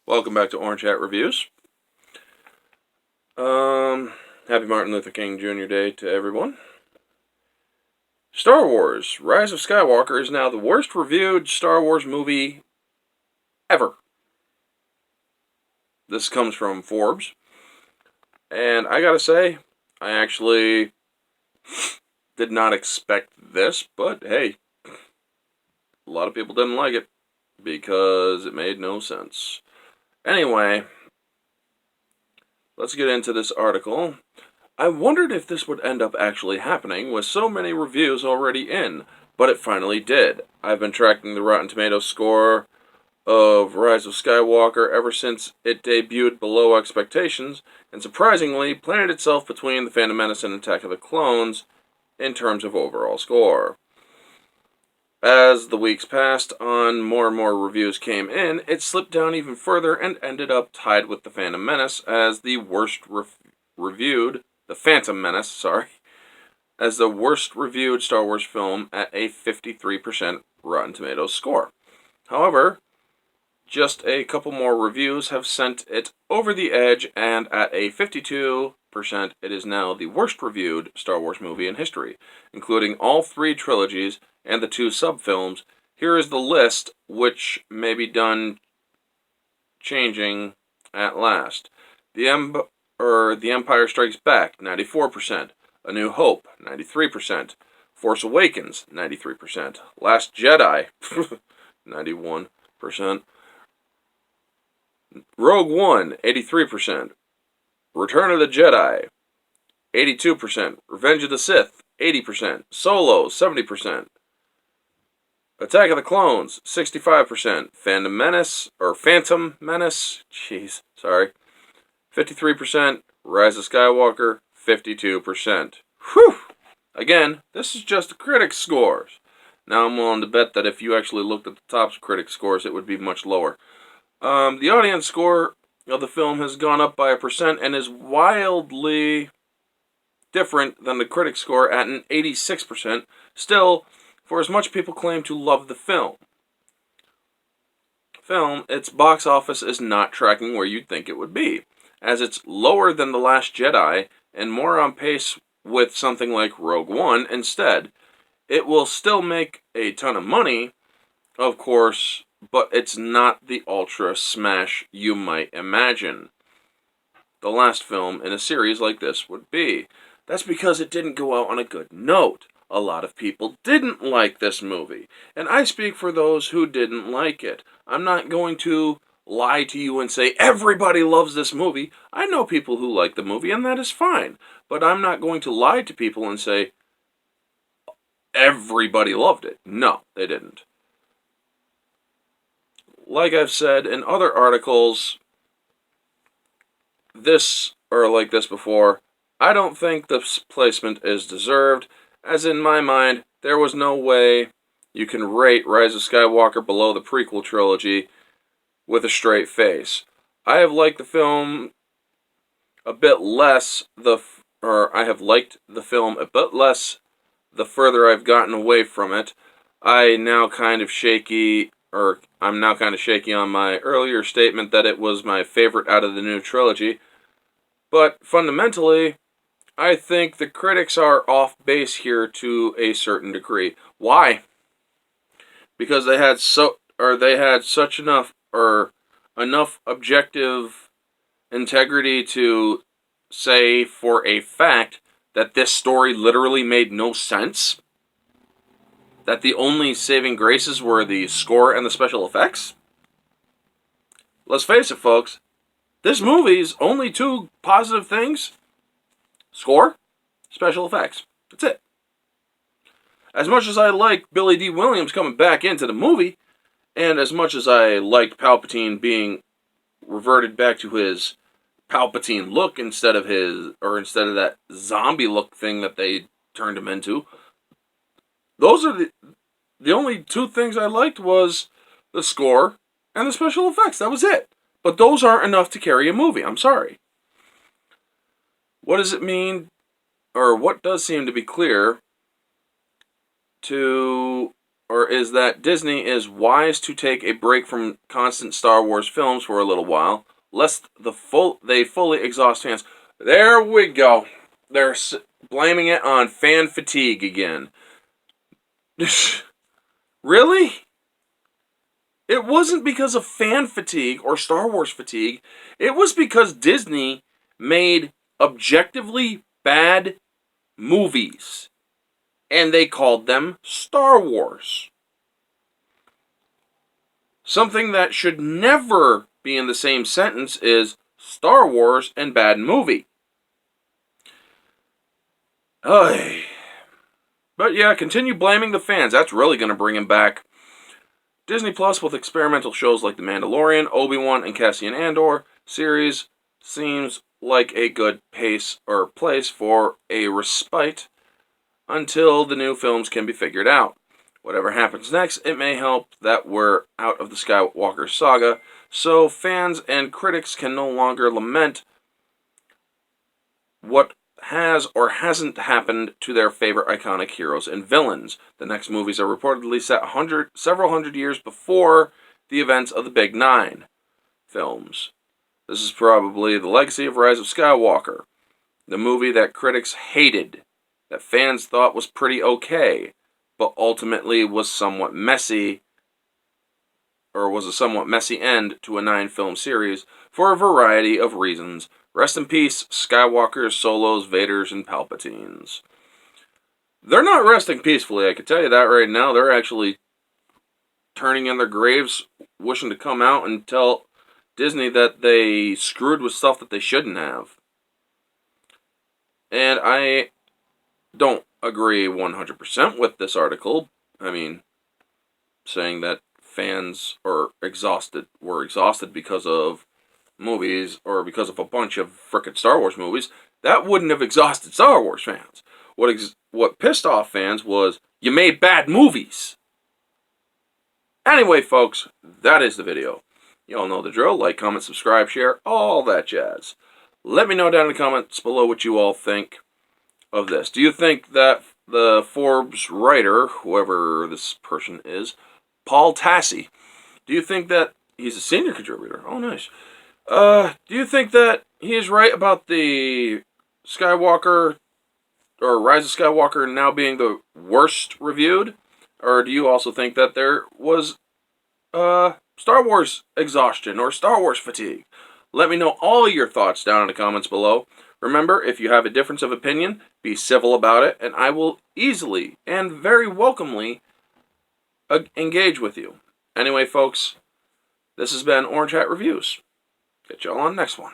Welcome back to Orange Hat Reviews. Happy Martin Luther King Jr. Day to everyone. Star Wars: Rise of Skywalker is now the worst reviewed Star Wars movie ever. This comes from Forbes. And I gotta say, I actually did not expect this, but hey, a lot of people didn't like it because it made no sense. Anyway, let's get into this article. I wondered if this would end up actually happening with so many reviews already in, but it finally did. I've been tracking the Rotten Tomatoes score of Rise of Skywalker ever since it debuted below expectations, and surprisingly planted itself between The Phantom Menace and Attack of the Clones in terms of overall score. As the weeks passed on, more and more reviews came in, it slipped down even further and ended up tied with The Phantom Menace as the worst reviewed, The Phantom Menace, sorry, as the worst reviewed Star Wars film at a 53% Rotten Tomatoes score. However, just a couple more reviews have sent it over the edge, and at a 52%, it is now the worst reviewed Star Wars movie in history, including all three trilogies and the two sub-films. Here is the list, which may be done changing at last. The Empire Strikes Back, 94%. A New Hope, 93%. Force Awakens, 93%. Last Jedi, 91%. Rogue One, 83%. Return of the Jedi, 82%. Revenge of the Sith, 80%. Solo, 70%. Attack of the Clones, 65%. Phantom Menace, 53%. Rise of Skywalker, 52%. Whew! Again, this is just the critics' scores. Now I'm willing to bet that if you actually looked at the top critics' scores, it would be much lower. The audience score of the film has gone up by 1% and is wildly different than the critic score at an 86%. Still, for as much people claim to love the its box office is not tracking where you'd think it would be, as it's lower than The Last Jedi and more on pace with something like Rogue One instead. It will still make a ton of money, of course, but it's not the ultra smash you might imagine the last film in a series like this would be. That's because it didn't go out on a good note. A lot of people didn't like this movie, and I speak for those who didn't like it. I'm not going to lie to you and say everybody loves this movie. I know people who like the movie, and that is fine. But I'm not going to lie to people and say everybody loved it. No, they didn't. Like I've said in other articles, like this before, I don't think this placement is deserved, as in my mind, there was no way you can rate Rise of Skywalker below the prequel trilogy with a straight face. I have liked the film a bit less I have liked the film a bit less the further I've gotten away from it. I'm now kind of shaky on my earlier statement that it was my favorite out of the new trilogy. But fundamentally, I think the critics are off base here to a certain degree. Why? Because they had such enough objective integrity to say for a fact that this story literally made no sense. That the only saving graces were the score and the special effects. Let's face it, folks. This movie's only two positive things: score, special effects. That's it. As much as I like Billy D. Williams coming back into the movie, and as much as I liked Palpatine being reverted back to his Palpatine look instead of that zombie look thing that they turned him into, those are the only two things I liked was the score and the special effects. That was it. But those aren't enough to carry a movie. I'm sorry. What does it mean, or what does seem to be clear to is that Disney is wise to take a break from constant Star Wars films for a little while, lest they fully exhaust fans. There we go. They're blaming it on fan fatigue again. Really? It wasn't because of fan fatigue or Star Wars fatigue. It was because Disney made objectively bad movies. And they called them Star Wars. Something that should never be in the same sentence is Star Wars and bad movie. But yeah, continue blaming the fans. That's really going to bring him back. Disney Plus with experimental shows like The Mandalorian, Obi-Wan, and Cassian Andor series seems like a good place for a respite until the new films can be figured out. Whatever happens next, it may help that we're out of the Skywalker saga, so fans and critics can no longer lament what has or hasn't happened to their favorite iconic heroes and villains. The next movies are reportedly set several hundred years before the events of the Big Nine films. This is probably the legacy of Rise of Skywalker, the movie that critics hated, that fans thought was pretty okay, but ultimately was a somewhat messy end to a 9-film series for a variety of reasons. Rest in peace, Skywalkers, Solos, Vaders, and Palpatines. They're not resting peacefully, I can tell you that right now. They're actually turning in their graves, wishing to come out and tell Disney that they screwed with stuff that they shouldn't have. And I don't agree 100% with this article. I mean, saying that fans were exhausted because of movies or because of a bunch of frickin' Star Wars movies, that wouldn't have exhausted Star Wars fans. What pissed off fans was, you made bad movies. Anyway, folks, that is the video. You all know the drill. Like, comment, subscribe, share, all that jazz. Let me know down in the comments below what you all think of this. Do you think that the Forbes writer, whoever this person is, Paul Tassi, do you think that he's a senior contributor? Oh, nice. Do you think that he is right about the Skywalker, or Rise of Skywalker now being the worst reviewed? Or do you also think that there was, Star Wars exhaustion or Star Wars fatigue? Let me know all your thoughts down in the comments below. Remember, if you have a difference of opinion, be civil about it, and I will easily and very welcomely engage with you. Anyway, folks, this has been Orange Hat Reviews. Catch y'all on the next one.